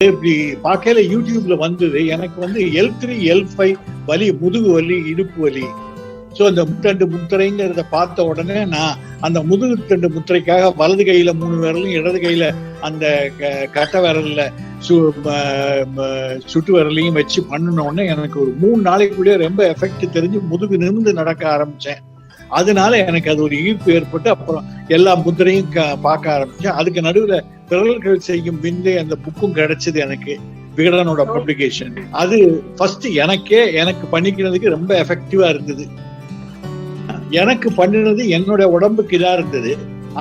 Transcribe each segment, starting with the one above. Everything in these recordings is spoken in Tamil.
இப்படி பார்க்கல யூடியூப்ல வந்தது. எனக்கு வந்து L3 L5 வலி, முதுகு வலி, இடுப்பு வலி. ஸோ அந்த முத்தண்டு முத்திரைங்கிறத பார்த்த உடனே நான் அந்த முதுகு தண்டு முத்திரைக்காக வலது கையில 3 விரலும், இடது கையில அந்த கட்டை விரல்ல சுட்டு விரலையும் வச்சு பண்ணினோடனே எனக்கு ஒரு 3 நாளைக்குள்ளேயே ரொம்ப எஃபெக்ட் தெரிஞ்சு முதுகு நிமிர்ந்து நடக்க ஆரம்பிச்சேன். அதனால எனக்கு அது ஒரு ஈர்ப்பு ஏற்பட்டு அப்புறம் எல்லா முத்திரையும் பார்க்க ஆரம்பிச்சேன். அதுக்கு நடுவுல விரல்கள் செய்யும் விந்தை அந்த புக்கும் கிடைச்சது எனக்கு, விகடனோட பப்ளிகேஷன். அது ஃபர்ஸ்ட் எனக்கு பண்ணிக்கிறதுக்கு ரொம்ப எஃபெக்டிவா இருந்தது. எனக்கு பண்ணினது என்னோட உடம்புக்கு இதா இருந்தது.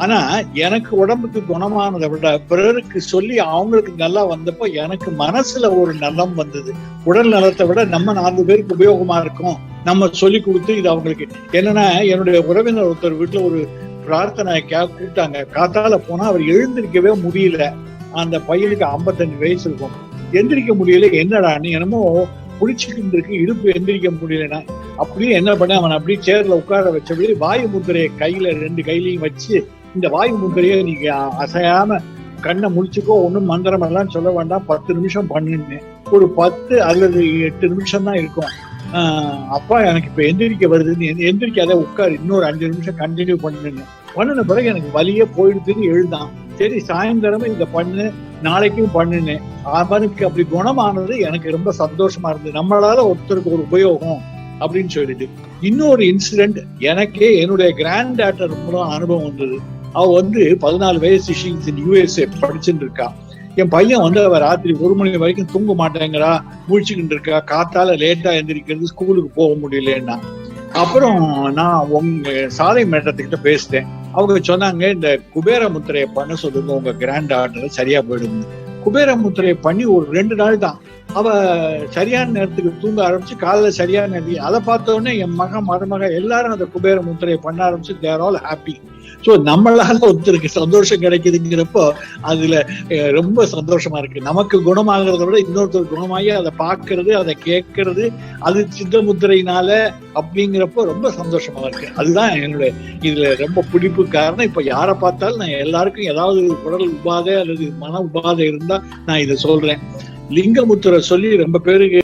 ஆனா எனக்கு உடம்புக்கு குணமானதை விட பிறருக்கு சொல்லி அவங்களுக்கு நல்லா வந்தப்போ எனக்கு மனசுல ஒரு நலம் வந்தது. உடல் நலத்தை விட நம்ம 4 பேருக்கு உபயோகமா இருக்கும், நம்ம சொல்லி கொடுத்து இது அவங்களுக்கு. என்னன்னா, என்னுடைய உறவினர் ஒருத்தர் வீட்டுல ஒரு பிரார்த்தனைக்காக கூப்பிட்டாங்க. காத்தால போனா அவர் எழுந்திருக்கவே முடியல. அந்த பையனுக்கு 55 வயசு இருக்கும். எந்திரிக்க முடியல. என்னடான்னு என்னமோ புடிச்சுக்கிட்டு இருக்கு, இடுப்பு எந்திரிக்க முடியலன்னா. அப்படியே என்ன பண்ண, அவன் அப்படியே சேர்ல உட்கார வச்சபடி வாயு முத்திரையை கையில 2 கையிலையும் வச்சு, இந்த வாயு முத்திரையை நீங்க அசையாம கண்ணை முடிச்சுக்கோ, ஒன்னும் மந்திரம் எல்லாம் சொல்ல வேண்டாம், 10 நிமிஷம் பண்ணுன்னு. ஒரு 10 அல்லது 8 நிமிஷம் தான் இருக்கும். அப்பா எனக்கு இப்ப எந்திரிக்க வருதுன்னு, எந்திரிக்காத உட்காரு, இன்னொரு 5 நிமிஷம் கண்டினியூ பண்ணின பிறகு எனக்கு வலியே போயிடுதுன்னு எழுதான். சரி, சாயந்தரமே இதை பண்ணு, நாளைக்கும் பண்ணுன்னு. அவனுக்கு அப்படி குணமானது எனக்கு ரொம்ப சந்தோஷமா இருந்தது. நம்மளால ஒருத்தருக்கு ஒரு உபயோகம் அப்படின்னு சொல்லிட்டு. இன்னொரு இன்சிடென்ட், எனக்கே என்னுடைய கிராண்ட் டாட்டர் மூலம் அனுபவம் வந்தது. அவ வந்து 14 வயசு, USA படிச்சுட்டு இருக்கா. என் பையன் வந்து அவ ராத்திரி 1 மணி வரைக்கும் தூங்க மாட்டேங்கிறா, முழிச்சுக்கிட்டு இருக்கா, காத்தால லேட்டா எந்திரிக்கிறது, ஸ்கூலுக்கு போக முடியலன்னா. அப்புறம் நான் உங்க சாலை மேடத்துக்கிட்ட பேசிட்டேன். அவங்க சொன்னாங்க, இந்த குபேர முத்திரையை பண்ண சொல்லுங்க, உங்க கிராண்ட் டாட்டர் சரியா போயிடுங்க. குபேர முத்திரையை பண்ணி ஒரு 2 நாள் தான் அவ சரியான நேரத்துக்கு தூங்க ஆரம்பிச்சு, காலையில சரியான நேரத்துக்கு. அதை பார்த்த உடனே என் மருமக எல்லாரும் அந்த குபேர முத்திரையை பண்ண ஆரம்பிச்சு, தேர் ஆல் ஹாப்பி. ஸோ நம்மளால ஒருத்தருக்கு சந்தோஷம் கிடைக்குதுங்கிறப்போ அதுல ரொம்ப சந்தோஷமா இருக்கு. நமக்கு குணமாகிறத விட இன்னொருத்தர் குணமாகி அதை பார்க்கறது, அதை கேட்கறது, அது சித்த முத்திரையினால அப்படிங்கிறப்போ ரொம்ப சந்தோஷமா இருக்கு. அதுதான் என்னுடைய இதுல ரொம்ப பிடிப்பு காரணம். இப்ப யாரை பார்த்தாலும் நான் எல்லாருக்கும் ஏதாவது உடல் உபாதை அல்லது மன உபாதை இருந்தா நான் இதை சொல்றேன். லிங்கமுத்திரை சொல்லி ரொம்ப பேருக்கு